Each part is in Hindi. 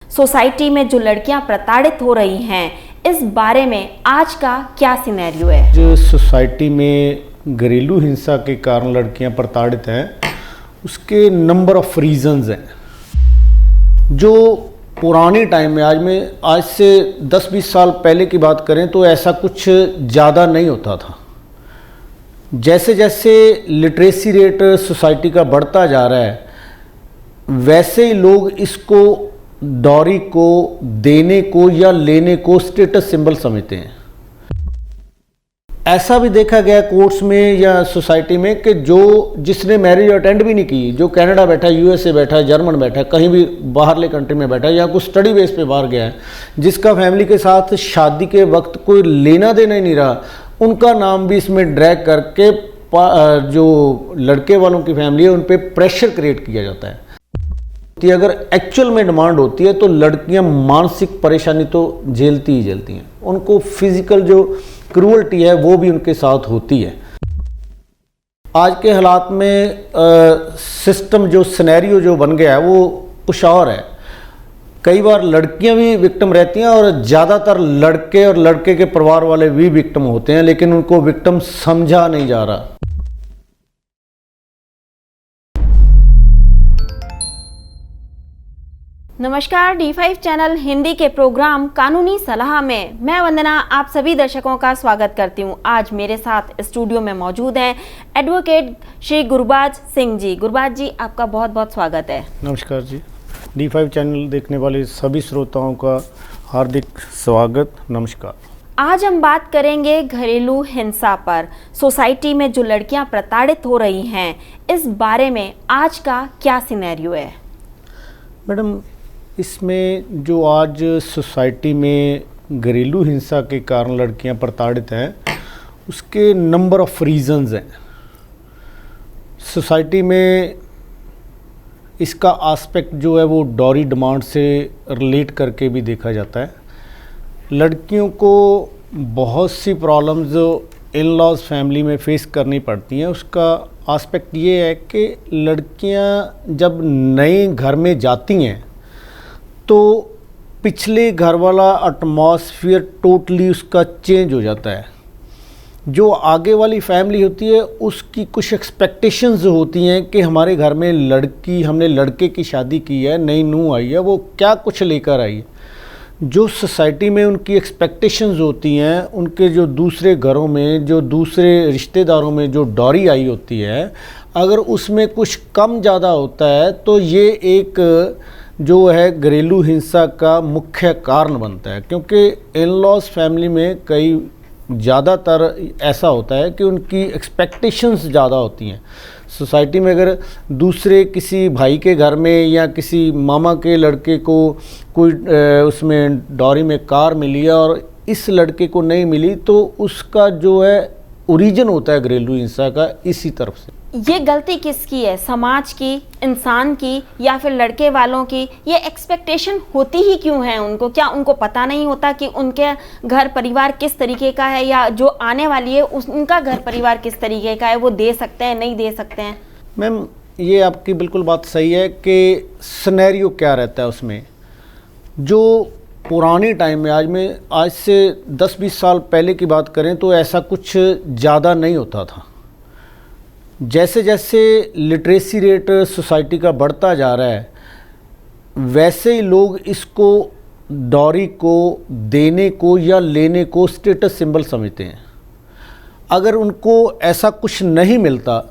सोसाइटी में जो लड़कियां प्रताड़ित हो रही हैं, इस बारे में आज का क्या सिनेरियो है। जो सोसाइटी में घरेलू हिंसा के कारण लड़कियां प्रताड़ित हैं, उसके नंबर ऑफ रीजंस हैं। जो पुराने टाइम में आज से 10-20 साल पहले की बात करें तो ऐसा कुछ ज़्यादा नहीं होता था। जैसे जैसे लिटरेसी रेट सोसाइटी का बढ़ता जा रहा है, वैसे ही लोग इसको डॉरी को देने को या लेने को स्टेटस सिंबल समझते हैं। ऐसा भी देखा गया कोर्ट्स में या सोसाइटी में कि जिसने मैरिज अटेंड भी नहीं की, जो कनाडा बैठा है, यूएसए बैठा है, जर्मन बैठा है, कहीं भी बाहरले कंट्री में बैठा है या कुछ स्टडी बेस पे बाहर गया है, जिसका फैमिली के साथ शादी के वक्त कोई लेना देना ही नहीं रहा, उनका नाम भी इसमें ड्रैग करके जो लड़के वालों की फैमिली है उन पर प्रेशर क्रिएट किया जाता है। अगर एक्चुअल में डिमांड होती है तो लड़कियां मानसिक परेशानी तो झेलती ही झेलती हैं, उनको फिजिकल जो क्रूअल्टी है वो भी उनके साथ होती है। आज के हालात में सिस्टम जो सिनेरियो जो बन गया है वो कुछ और है। कई बार लड़कियां भी विक्टिम रहती हैं और ज़्यादातर लड़के और लड़के के परिवार वाले भी विक्टिम होते हैं, लेकिन उनको विक्टिम समझा नहीं जा रहा। नमस्कार, D5 चैनल हिंदी के प्रोग्राम कानूनी सलाह में मैं वंदना आप सभी दर्शकों का स्वागत करती हूं। आज मेरे साथ स्टूडियो में मौजूद हैं एडवोकेट श्री गुरबाज सिंह जी। गुरबाज जी, आपका बहुत बहुत स्वागत है। नमस्कार जी, D5 चैनल देखने वाले सभी श्रोताओं का हार्दिक स्वागत, नमस्कार। आज हम बात करेंगे घरेलू हिंसा पर। सोसाइटी में जो लड़कियां प्रताड़ित हो रही हैं, इस बारे में आज का क्या सिनेरियो है। मैडम, इसमें जो आज सोसाइटी में घरेलू हिंसा के कारण लड़कियां प्रताड़ित हैं, उसके नंबर ऑफ रीजंस हैं। सोसाइटी में इसका एस्पेक्ट जो है वो डॉरी डिमांड से रिलेट करके भी देखा जाता है। लड़कियों को बहुत सी प्रॉब्लम्स इन लॉज फैमिली में फेस करनी पड़ती हैं। उसका एस्पेक्ट ये है कि लड़कियां जब नए घर में जाती हैं तो पिछले घर वाला एटमॉस्फेयर टोटली उसका चेंज हो जाता है। जो आगे वाली फैमिली होती है उसकी कुछ एक्सपेक्टेशंस होती हैं कि हमारे घर में हमने लड़के की शादी की है, नई नूंह आई है, वो क्या कुछ लेकर आई है। जो सोसाइटी में उनकी एक्सपेक्टेशंस होती हैं, उनके जो दूसरे घरों में, जो दूसरे रिश्तेदारों में जो डॉरी आई होती है, अगर उसमें कुछ कम ज़्यादा होता है तो ये एक जो है घरेलू हिंसा का मुख्य कारण बनता है। क्योंकि इन लॉज फैमिली में कई ज़्यादातर ऐसा होता है कि उनकी एक्सपेक्टेशंस ज़्यादा होती हैं। सोसाइटी में अगर दूसरे किसी भाई के घर में या किसी मामा के लड़के को कोई उसमें डॉरी में कार मिली है और इस लड़के को नहीं मिली, तो उसका जो है ओरिजिन होता है घरेलू हिंसा का इसी तरफ से। ये गलती किसकी है, समाज की, इंसान की, या फिर लड़के वालों की? ये एक्सपेक्टेशन होती ही क्यों है उनको? क्या उनको पता नहीं होता कि उनके घर परिवार किस तरीके का है, या जो आने वाली है उनका घर परिवार किस तरीके का है, वो दे सकते हैं, नहीं दे सकते हैं? मैम, ये आपकी बिल्कुल बात सही है कि सिनेरियो क्या रहता है उसमें। जो पुराने टाइम में आज से 10-20 साल पहले की बात करें तो ऐसा कुछ ज़्यादा नहीं होता था। जैसे जैसे लिटरेसी रेट सोसाइटी का बढ़ता जा रहा है, वैसे ही लोग इसको डॉरी को देने को या लेने को स्टेटस सिंबल समझते हैं। अगर उनको ऐसा कुछ नहीं मिलता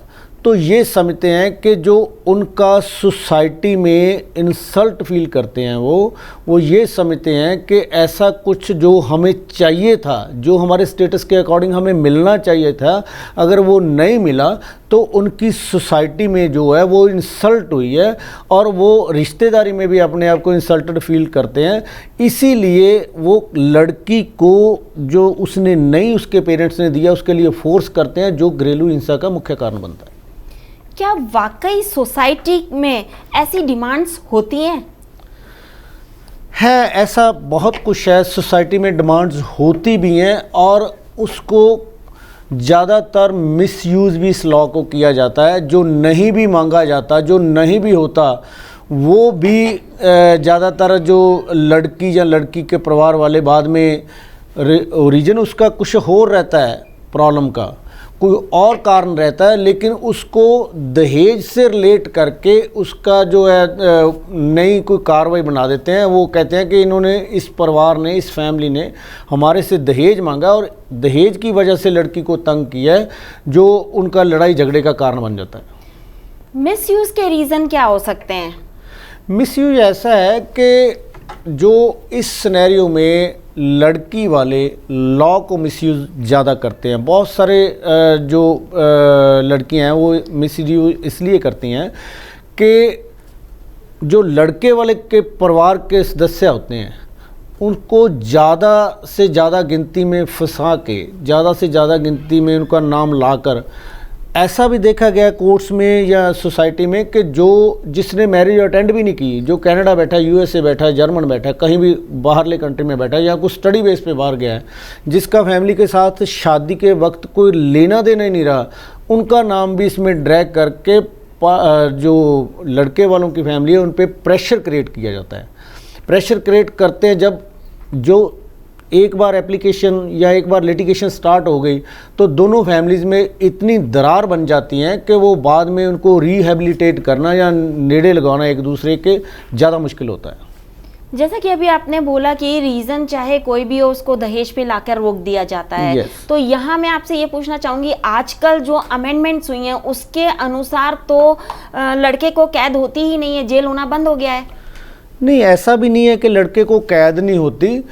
तो ये समझते हैं कि जो उनका सोसाइटी में इंसल्ट फील करते हैं, वो ये समझते हैं कि ऐसा कुछ जो हमें चाहिए था, जो हमारे स्टेटस के अकॉर्डिंग हमें मिलना चाहिए था, अगर वो नहीं मिला तो उनकी सोसाइटी में जो है वो इंसल्ट हुई है और वो रिश्तेदारी में भी अपने आप को इंसल्टेड फील करते हैं। इसीलिए वो लड़की को जो उसने नहीं उसके पेरेंट्स ने दिया उसके लिए फोर्स करते हैं, जो घरेलू हिंसा का मुख्य कारण बनता है। क्या वाकई सोसाइटी में ऐसी डिमांड्स होती हैं? ऐसा बहुत कुछ है, सोसाइटी में डिमांड्स होती भी हैं और उसको ज़्यादातर मिसयूज़ भी इस लॉ को किया जाता है। जो नहीं भी मांगा जाता, जो नहीं भी होता, वो भी ज़्यादातर जो लड़की या लड़की के परिवार वाले बाद में रीज़न उसका कुछ और रहता है, प्रॉब्लम का कोई और कारण रहता है, लेकिन उसको दहेज से रिलेट करके उसका जो है नई कोई कार्रवाई बना देते हैं। वो कहते हैं कि इन्होंने, इस परिवार ने, इस फैमिली ने हमारे से दहेज मांगा और दहेज की वजह से लड़की को तंग किया है, जो उनका लड़ाई झगड़े का कारण बन जाता है। मिसयूज़ के रीज़न क्या हो सकते हैं? मिसयूज ऐसा है कि जो इस सिनेरियो में लड़की वाले लॉ को मिसयूज ज़्यादा करते हैं। बहुत सारे जो लड़कियां हैं वो मिसयूज इसलिए करती हैं कि जो लड़के वाले के परिवार के सदस्य होते हैं उनको ज़्यादा से ज़्यादा गिनती में फंसा के, ज़्यादा से ज़्यादा गिनती में उनका नाम लाकर, ऐसा भी देखा गया कोर्ट्स में या सोसाइटी में कि जो जिसने मैरिज अटेंड भी नहीं की, जो कनाडा बैठा है, यूएसए बैठा है, जर्मन बैठा है, कहीं भी बाहरले कंट्री में बैठा है या कुछ स्टडी बेस पे बाहर गया है, जिसका फैमिली के साथ शादी के वक्त कोई लेना देना ही नहीं रहा, उनका नाम भी इसमें ड्रैग करके जो लड़के वालों की फैमिली है उन पर प्रेशर क्रिएट किया जाता है। प्रेशर क्रिएट करते हैं जब जो एक बार एप्लीकेशन या एक बार लिटिगेशन स्टार्ट हो गई तो दोनों फैमिलीज़ में इतनी दरार बन जाती हैं कि वो बाद में उनको रिहेबिलिटेट करना या नेड़े लगाना एक दूसरे के ज़्यादा मुश्किल होता है। जैसा कि अभी आपने बोला कि रीज़न चाहे कोई भी हो उसको दहेज पे लाकर रोक दिया जाता है। Yes. तो यहाँ मैं आपसे ये पूछना चाहूँगी, आजकल जो अमेंडमेंट्स हुई हैं उसके अनुसार तो लड़के को कैद होती ही नहीं है, जेल होना बंद हो गया है। नहीं, ऐसा भी नहीं है कि लड़के को कैद नहीं होती।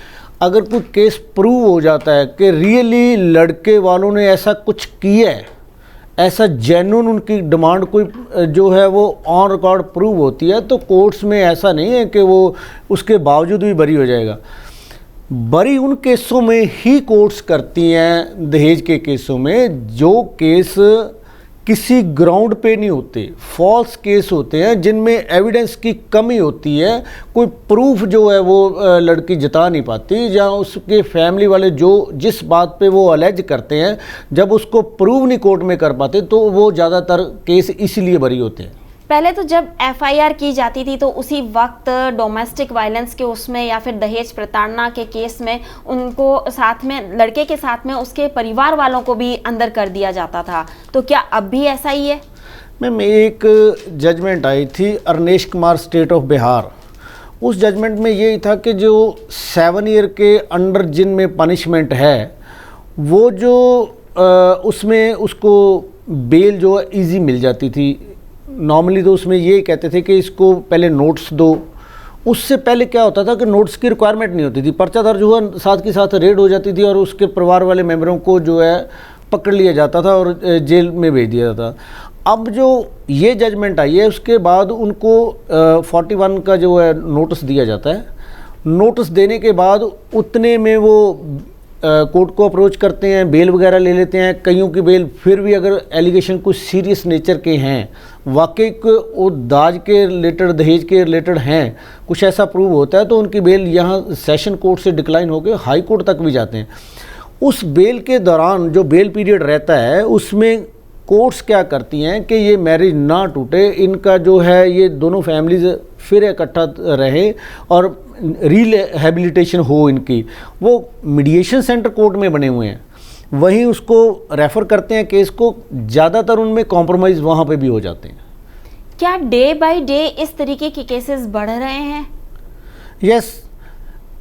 अगर कोई केस प्रूव हो जाता है कि रियली लड़के वालों ने ऐसा कुछ किया है, ऐसा जेन्युइन उनकी डिमांड कोई जो है वो ऑन रिकॉर्ड प्रूव होती है, तो कोर्ट्स में ऐसा नहीं है कि वो उसके बावजूद भी बरी हो जाएगा। बरी उन केसों में ही कोर्ट्स करती हैं, दहेज के केसों में, जो केस किसी ग्राउंड पे नहीं होते, फॉल्स केस होते हैं जिनमें एविडेंस की कमी होती है, कोई प्रूफ जो है वो लड़की जता नहीं पाती, या उसके फैमिली वाले जो जिस बात पे वो अलेज करते हैं जब उसको प्रूव नहीं कोर्ट में कर पाते तो वो ज़्यादातर केस इसलिए बरी होते हैं। पहले तो जब एफआईआर की जाती थी तो उसी वक्त डोमेस्टिक वायलेंस के उसमें या फिर दहेज प्रताड़ना के केस में उनको साथ में, लड़के के साथ में उसके परिवार वालों को भी अंदर कर दिया जाता था। तो क्या अब भी ऐसा ही है? मैम, एक जजमेंट आई थी अरनेश कुमार स्टेट ऑफ बिहार। उस जजमेंट में यही था कि जो 7 ईयर के अंडर जिनमें पनिशमेंट है वो जो उसमें उसको बेल जो है ईजी मिल जाती थी। नॉर्मली तो उसमें ये कहते थे कि इसको पहले नोट्स दो। उससे पहले क्या होता था कि नोट्स की रिक्वायरमेंट नहीं होती थी, पर्चा दर्ज हुआ, साथ के साथ रेड हो जाती थी और उसके परिवार वाले मेंबरों को जो है पकड़ लिया जाता था और जेल में भेज दिया जाता। अब जो ये जजमेंट आई है उसके बाद उनको 41 का जो है नोटिस दिया जाता है। नोटिस देने के बाद उतने में वो कोर्ट को अप्रोच करते हैं, बेल वगैरह ले लेते हैं। कईयों की बेल फिर भी अगर एलिगेशन कुछ सीरियस नेचर के हैं, वाकई वो दाज के रिलेटेड, दहेज के रिलेटेड हैं, कुछ ऐसा प्रूव होता है तो उनकी बेल यहाँ सेशन कोर्ट से डिक्लाइन होकर हाई कोर्ट तक भी जाते हैं। उस बेल के दौरान जो बेल पीरियड रहता है उसमें कोर्ट्स क्या करती हैं कि ये मैरिज ना टूटे, इनका जो है ये दोनों फैमिलीज फिर इकट्ठा रहे और रिहेबिलिटेशन हो इनकी। वो मीडिएशन सेंटर कोर्ट में बने हुए हैं, वहीं उसको रेफ़र करते हैं केस को। ज़्यादातर उनमें कॉम्प्रोमाइज़ वहाँ पे भी हो जाते हैं। क्या डे बाय डे इस तरीके के केसेस बढ़ रहे हैं? यस,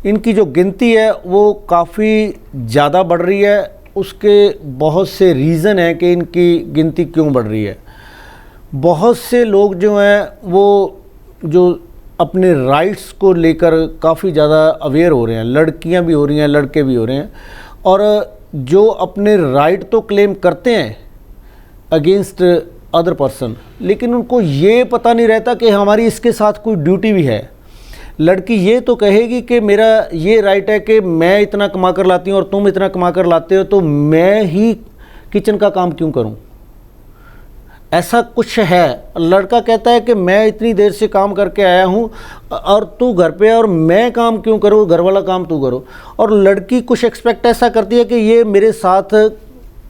इनकी जो गिनती है वो काफ़ी ज़्यादा बढ़ रही है। उसके बहुत से रीज़न हैं कि इनकी गिनती क्यों बढ़ रही है। बहुत से लोग जो हैं वो जो अपने राइट्स को लेकर काफ़ी ज़्यादा अवेयर हो रहे हैं, लड़कियां भी हो रही हैं, लड़के भी हो रहे हैं, और जो अपने राइट तो क्लेम करते हैं अगेंस्ट अदर पर्सन, लेकिन उनको ये पता नहीं रहता कि हमारी इसके साथ कोई ड्यूटी भी है। लड़की ये तो कहेगी कि मेरा ये राइट है कि मैं इतना कमा कर लाती हूँ और तुम इतना कमा कर लाते हो, तो मैं ही किचन का काम क्यों करूँ, ऐसा कुछ है। लड़का कहता है कि मैं इतनी देर से काम करके आया हूँ और तू घर पे है और मैं काम क्यों करूँ, घर वाला काम तू करो। और लड़की कुछ एक्सपेक्ट ऐसा करती है कि ये मेरे साथ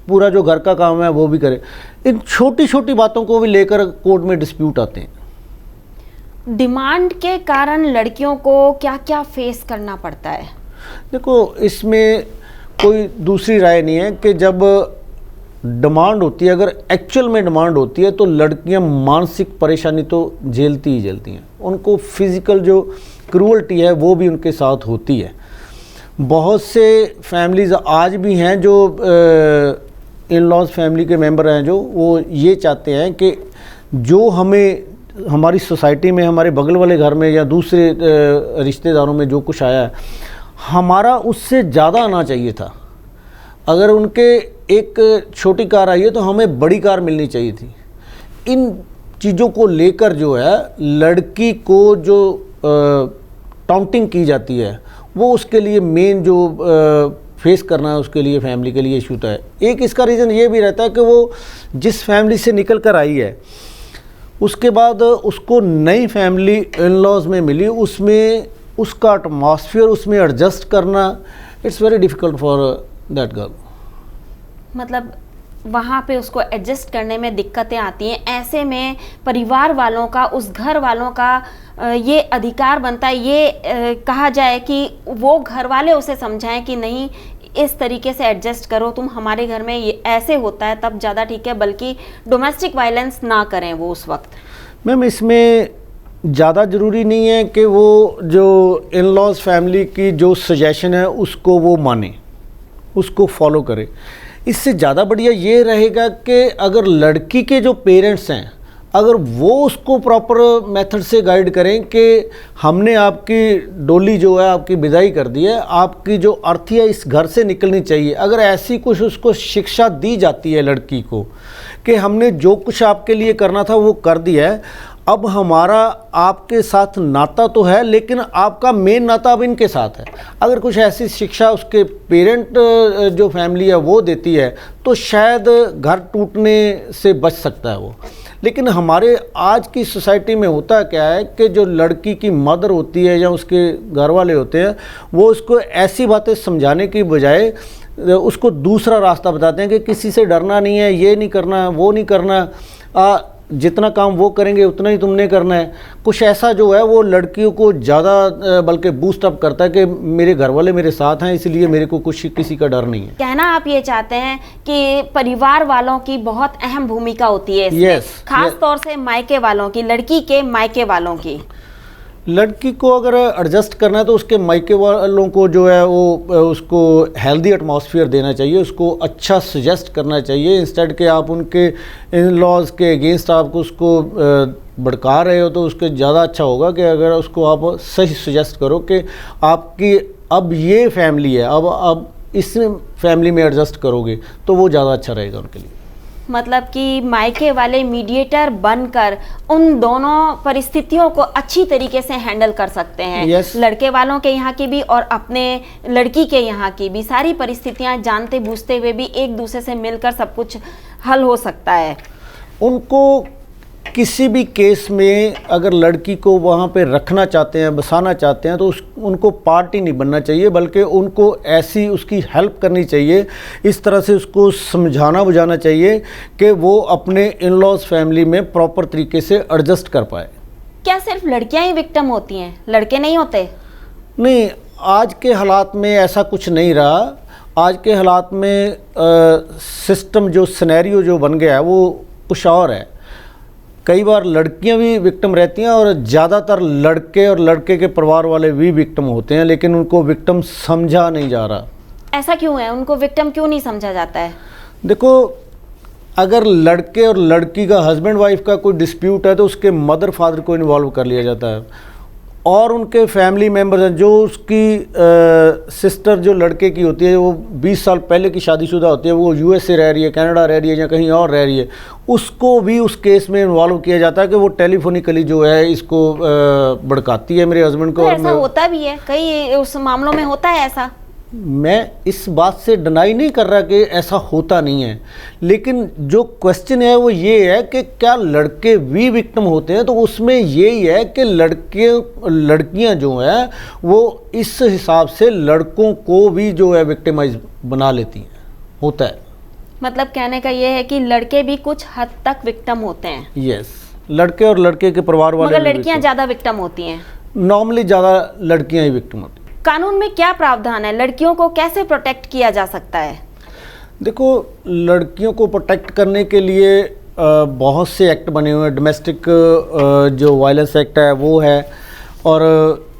पूरा जो घर का काम है वो भी करे। इन छोटी छोटी बातों को भी लेकर कोर्ट में डिस्प्यूट आते हैं। डिमांड के कारण लड़कियों को क्या क्या फेस करना पड़ता है? देखो, इसमें कोई दूसरी राय नहीं है कि जब डिमांड होती है, अगर एक्चुअल में डिमांड होती है तो लड़कियां मानसिक परेशानी तो झेलती ही झेलती हैं। उनको फिज़िकल जो क्रूअल्टी है वो भी उनके साथ होती है। बहुत से फैमिलीज़ आज भी हैं जो इन लॉज फैमिली के मेंबर हैं जो वो ये चाहते हैं कि जो हमें हमारी सोसाइटी में, हमारे बगल वाले घर में या दूसरे रिश्तेदारों में जो कुछ आया है, हमारा उससे ज़्यादा आना चाहिए था। अगर उनके एक छोटी कार आई है तो हमें बड़ी कार मिलनी चाहिए थी। इन चीज़ों को लेकर जो है लड़की को जो टाउंटिंग की जाती है वो उसके लिए मेन जो फेस करना है उसके लिए फैमिली के लिए इशू होता है। एक इसका रीज़न ये भी रहता है कि वो जिस फैमिली से निकल कर आई है उसके बाद उसको नई फैमिली इन लॉज में मिली, उसमें उसका एटमॉस्फेयर, उसमें एडजस्ट करना, it's very difficult for that girl. मतलब वहाँ पे उसको एडजस्ट करने में दिक्कतें आती हैं। ऐसे में परिवार वालों का, उस घर वालों का ये अधिकार बनता है, ये कहा जाए कि वो घर वाले उसे समझाएं कि नहीं इस तरीके से एडजस्ट करो, तुम हमारे घर में ये ऐसे होता है तब ज़्यादा ठीक है, बल्कि डोमेस्टिक वायलेंस ना करें वो उस वक्त। मैम, इसमें ज़्यादा ज़रूरी नहीं है कि वो जो इन लॉज फैमिली की जो सजेशन है उसको वो माने, उसको फॉलो करे। इससे ज़्यादा बढ़िया ये रहेगा कि अगर लड़की के जो पेरेंट्स हैं अगर वो उसको प्रॉपर मेथड से गाइड करें कि हमने आपकी डोली जो है आपकी विदाई कर दी है, आपकी जो अर्थी है इस घर से निकलनी चाहिए। अगर ऐसी कुछ उसको शिक्षा दी जाती है लड़की को कि हमने जो कुछ आपके लिए करना था वो कर दिया है, अब हमारा आपके साथ नाता तो है लेकिन आपका मेन नाता अब इनके साथ है। अगर कुछ ऐसी शिक्षा उसके पेरेंट जो फैमिली है वो देती है तो शायद घर टूटने से बच सकता है वो। लेकिन हमारे आज की सोसाइटी में होता क्या है कि जो लड़की की मदर होती है या उसके घर वाले होते हैं वो उसको ऐसी बातें समझाने की बजाय उसको दूसरा रास्ता बताते हैं कि किसी से डरना नहीं है, ये नहीं करना, वो नहीं करना, जितना काम वो करेंगे उतना ही तुमने करना है। कुछ ऐसा जो है वो लड़कियों को ज़्यादा बल्कि बूस्ट अप करता है कि मेरे घर वाले मेरे साथ हैं इसलिए मेरे को कुछ किसी का डर नहीं है। कहना आप ये चाहते हैं कि परिवार वालों की बहुत अहम भूमिका होती है इसमें, खास तौर से मायके वालों की, लड़की के मायके वालों की। लड़की को अगर एडजस्ट करना है तो उसके मायके वालों को जो है वो उसको हेल्दी एटमॉस्फेयर देना चाहिए, उसको अच्छा सजेस्ट करना चाहिए। इंस्टेड के आप उनके इन लॉज के अगेंस्ट आपको उसको भड़का रहे हो तो उसके ज़्यादा अच्छा होगा कि अगर उसको आप सही सजेस्ट करो कि आपकी अब ये फैमिली है, अब इस फैमिली में एडजस्ट करोगे तो वो ज़्यादा अच्छा रहेगा उनके लिए। मतलब कि मायके वाले मीडिएटर बनकर उन दोनों परिस्थितियों को अच्छी तरीके से हैंडल कर सकते हैं। yes. लड़के वालों के यहाँ की भी और अपने लड़की के यहाँ की भी, सारी परिस्थितियाँ जानते बूझते हुए भी एक दूसरे से मिलकर सब कुछ हल हो सकता है। उनको किसी भी केस में अगर लड़की को वहाँ पे रखना चाहते हैं, बसाना चाहते हैं तो उनको पार्टी नहीं बनना चाहिए, बल्कि उनको ऐसी उसकी हेल्प करनी चाहिए, इस तरह से उसको समझाना बुझाना चाहिए कि वो अपने इन लॉज फैमिली में प्रॉपर तरीके से एडजस्ट कर पाए। क्या सिर्फ लड़कियां ही विक्टिम होती हैं, लड़के नहीं होते? नहीं, आज के हालात में ऐसा कुछ नहीं रहा। आज के हालात में सिस्टम जो सिनेरियो जो बन गया है वो कुछ और है। कई बार लड़कियां भी विक्टिम रहती हैं और ज़्यादातर लड़के और लड़के के परिवार वाले भी विक्टिम होते हैं, लेकिन उनको विक्टिम समझा नहीं जा रहा। ऐसा क्यों है? उनको विक्टिम क्यों नहीं समझा जाता है? देखो, अगर लड़के और लड़की का हस्बैंड वाइफ का कोई डिस्प्यूट है तो उसके मदर फादर को इन्वॉल्व कर लिया जाता है और उनके फैमिली मेम्बर्स हैं। जो उसकी सिस्टर जो लड़के की होती है वो 20 साल पहले की शादीशुदा होती है, वो यूएसए रह रही है, कनाडा रह रही है या कहीं और रह रही है, उसको भी उस केस में इन्वॉल्व किया जाता है कि वो टेलीफोनिकली जो है इसको भड़काती है मेरे हस्बैंड को। तो ऐसा होता भी है, कई उस मामलों में होता है ऐसा। मैं इस बात से डिनाई नहीं कर रहा कि ऐसा होता नहीं है, लेकिन जो क्वेश्चन है वो ये है कि क्या लड़के भी विक्टिम होते हैं? तो उसमें यही है कि लड़कियां जो हैं वो इस हिसाब से लड़कों को भी जो है विक्टिमाइज बना लेती हैं, होता है। मतलब कहने का ये है कि लड़के भी कुछ हद तक विक्टिम होते हैं। यस। लड़के और लड़के के परिवार वाले मगर लड़कियां ज़्यादा विक्टिम होती हैं। नॉर्मली ज़्यादा लड़कियां ही विक्टिम होती हैं। कानून में क्या प्रावधान है, लड़कियों को कैसे प्रोटेक्ट किया जा सकता है? देखो, लड़कियों को प्रोटेक्ट करने के लिए बहुत से एक्ट बने हुए हैं। डोमेस्टिक जो वायलेंस एक्ट है वो है, और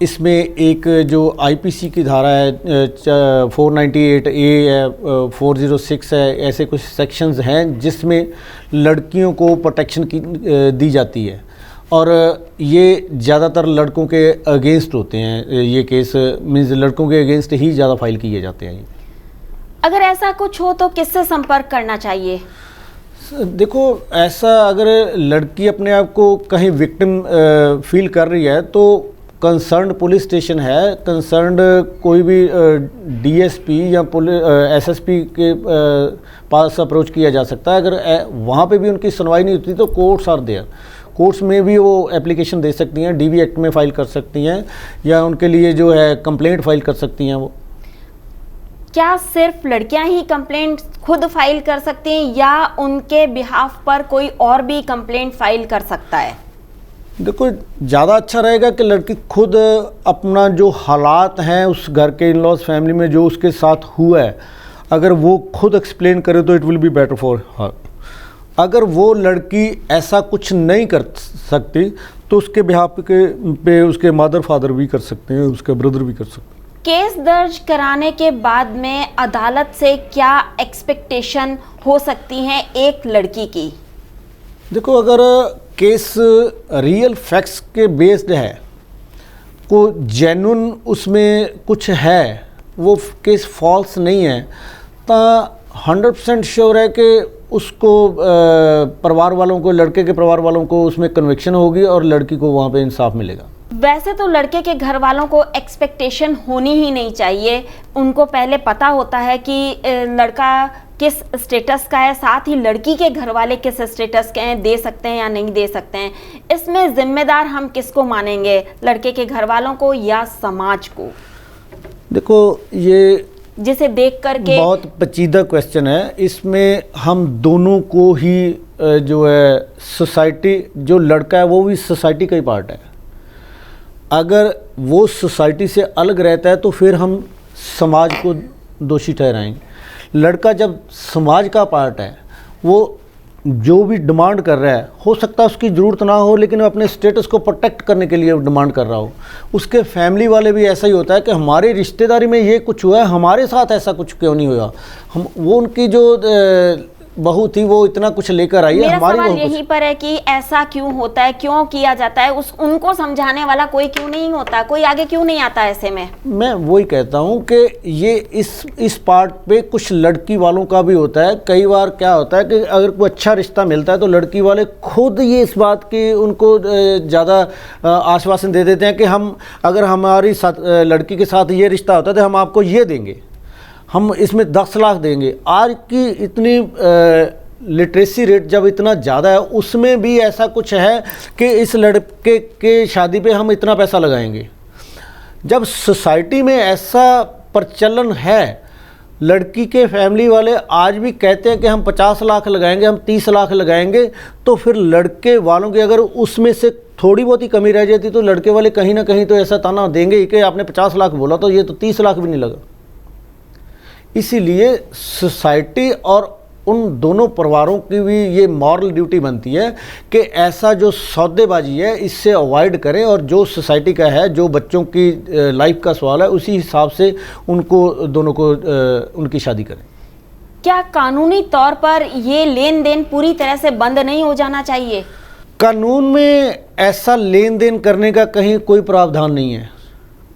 इसमें एक जो आईपीसी की धारा है 498A है, 406 है, ऐसे कुछ सेक्शंस हैं जिसमें लड़कियों को प्रोटेक्शन की दी जाती है, और ये ज़्यादातर लड़कों के अगेंस्ट होते हैं। ये केस मीन्स लड़कों के अगेंस्ट ही ज़्यादा फाइल किए जाते हैं। अगर ऐसा कुछ हो तो किससे संपर्क करना चाहिए? देखो, ऐसा अगर लड़की अपने आप को कहीं विक्टिम फील कर रही है तो कंसर्न्ड पुलिस स्टेशन है, कंसर्न्ड कोई भी डीएसपी या एसएसपी के पास अप्रोच किया जा सकता है। अगर वहाँ पे भी उनकी सुनवाई नहीं होती तो कोर्ट्स आर देयर, कोर्ट्स में भी वो एप्लीकेशन दे सकती हैं, डीवी एक्ट में फाइल कर सकती हैं, या उनके लिए जो है कंप्लेंट फाइल कर सकती हैं। वो क्या सिर्फ लड़कियां ही कंप्लेंट खुद फाइल कर सकती हैं या उनके बिहाफ पर कोई और भी कंप्लेंट फाइल कर सकता है? देखो, ज़्यादा अच्छा रहेगा कि लड़की खुद अपना जो हालात हैं उस घर के इन-लॉज फैमिली में जो उसके साथ हुआ है, अगर वो खुद एक्सप्लेन करे तो it will be better for her. अगर वो लड़की ऐसा कुछ नहीं कर सकती तो उसके बिहाफ पे उसके मदर फादर भी कर सकते हैं, उसके ब्रदर भी कर सकते हैं। केस दर्ज कराने के बाद में अदालत से क्या एक्सपेक्टेशन हो सकती है एक लड़की की? देखो, अगर केस रियल फैक्ट्स के बेस्ड है, को जेन्युइन उसमें कुछ है, वो केस फॉल्स नहीं है, तो 100% श्योर है कि उसको परिवार वालों को, लड़के के परिवार वालों को उसमें कन्विक्शन होगी और लड़की को वहाँ पे इंसाफ मिलेगा। वैसे तो लड़के के घर वालों को एक्सपेक्टेशन होनी ही नहीं चाहिए, उनको पहले पता होता है कि लड़का किस स्टेटस का है, साथ ही लड़की के घर वाले किस स्टेटस के हैं, दे सकते हैं या नहीं दे सकते हैं। इसमें जिम्मेदार हम किसको मानेंगे, लड़के के घर वालों को या समाज को? देखो, ये जिसे देख करके बहुत पेचीदा क्वेश्चन है। इसमें हम दोनों को ही जो है सोसाइटी, जो लड़का है वो भी सोसाइटी का ही पार्ट है। अगर वो सोसाइटी से अलग रहता है तो फिर हम समाज को दोषी ठहराएंगे। लड़का जब समाज का पार्ट है, वो जो भी डिमांड कर रहा है, हो सकता है उसकी ज़रूरत ना हो लेकिन अपने स्टेटस को प्रोटेक्ट करने के लिए डिमांड कर रहा हो। उसके फैमिली वाले भी ऐसा ही होता है कि हमारी रिश्तेदारी में ये कुछ हुआ है, हमारे साथ ऐसा कुछ क्यों नहीं हुआ। हम वो उनकी जो बहू थी वो इतना कुछ लेकर आई है, हमारी सवाल यहीं पर है कि ऐसा क्यों होता है, क्यों किया जाता है, उनको समझाने वाला कोई क्यों नहीं होता, कोई आगे क्यों नहीं आता ऐसे में? मैं वही कहता हूँ कि ये इस पार्ट पे कुछ लड़की वालों का भी होता है। कई बार क्या होता है कि अगर कोई अच्छा रिश्ता मिलता है तो लड़की वाले खुद ये इस बात की उनको ज़्यादा आश्वासन दे देते हैं कि हम, अगर हमारी लड़की के साथ ये रिश्ता होता है तो हम आपको ये देंगे, हम इसमें 10 लाख देंगे। आज की इतनी लिटरेसी रेट जब इतना ज़्यादा है, उसमें भी ऐसा कुछ है कि इस लड़के के शादी पे हम इतना पैसा लगाएंगे। जब सोसाइटी में ऐसा प्रचलन है, लड़की के फैमिली वाले आज भी कहते हैं कि हम 50 लाख लगाएंगे, हम 30 लाख लगाएंगे, तो फिर लड़के वालों की अगर उसमें से थोड़ी बहुत ही कमी रह जाती तो लड़के वाले कहीं ना कहीं तो ऐसा ताना देंगे ही कि आपने 50 लाख बोला तो ये तो 30 लाख भी नहीं लगा। इसीलिए सोसाइटी और उन दोनों परिवारों की भी ये मॉरल ड्यूटी बनती है कि ऐसा जो सौदेबाजी है इससे अवॉइड करें, और जो सोसाइटी का है, जो बच्चों की लाइफ का सवाल है, उसी हिसाब से उनको दोनों को उनकी शादी करें। क्या कानूनी तौर पर ये लेन देन पूरी तरह से बंद नहीं हो जाना चाहिए? कानून में ऐसा लेन देन करने का कहीं कोई प्रावधान नहीं है।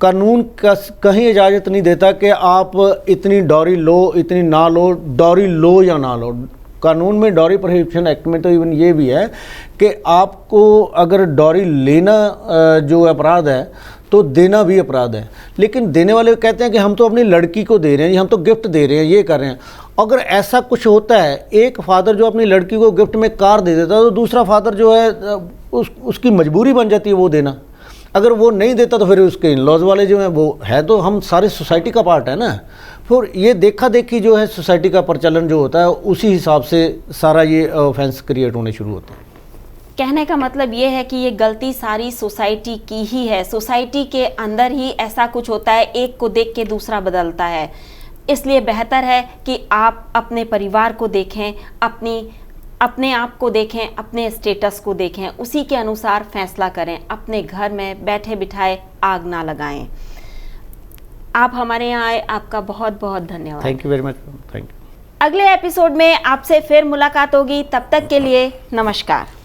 कानून का कहीं इजाज़त नहीं देता कि आप इतनी डॉरी लो, इतनी ना लो, डॉरी लो या ना लो। कानून में डॉरी प्रोहिबिशन एक्ट में तो इवन ये भी है कि आपको अगर डॉरी लेना जो अपराध है तो देना भी अपराध है। लेकिन देने वाले कहते हैं कि हम तो अपनी लड़की को दे रहे हैं, हम तो गिफ्ट दे रहे हैं, ये कर रहे हैं। अगर ऐसा कुछ होता है, एक फादर जो अपनी लड़की को गिफ्ट में कार दे देता है तो दूसरा फादर जो है उसकी मजबूरी बन जाती है वो देना। अगर वो नहीं देता तो फिर उसके इन-लॉज वाले जो हैं वो है, तो हम सारे सोसाइटी का पार्ट है ना। फिर ये देखा देखी जो है सोसाइटी का प्रचलन जो होता है उसी हिसाब से सारा ये ऑफेंस क्रिएट होने शुरू होता है। कहने का मतलब ये है कि ये गलती सारी सोसाइटी की ही है। सोसाइटी के अंदर ही ऐसा कुछ होता है, एक को देख के दूसरा बदलता है। इसलिए बेहतर है कि आप अपने परिवार को देखें, अपने आप को देखें, अपने स्टेटस को देखें, उसी के अनुसार फैसला करें। अपने घर में बैठे बिठाए आग ना लगाएं। आप हमारे यहाँ आए, आपका बहुत बहुत धन्यवाद। Thank you very much. Thank you. अगले एपिसोड में आपसे फिर मुलाकात होगी, तब तक के लिए नमस्कार।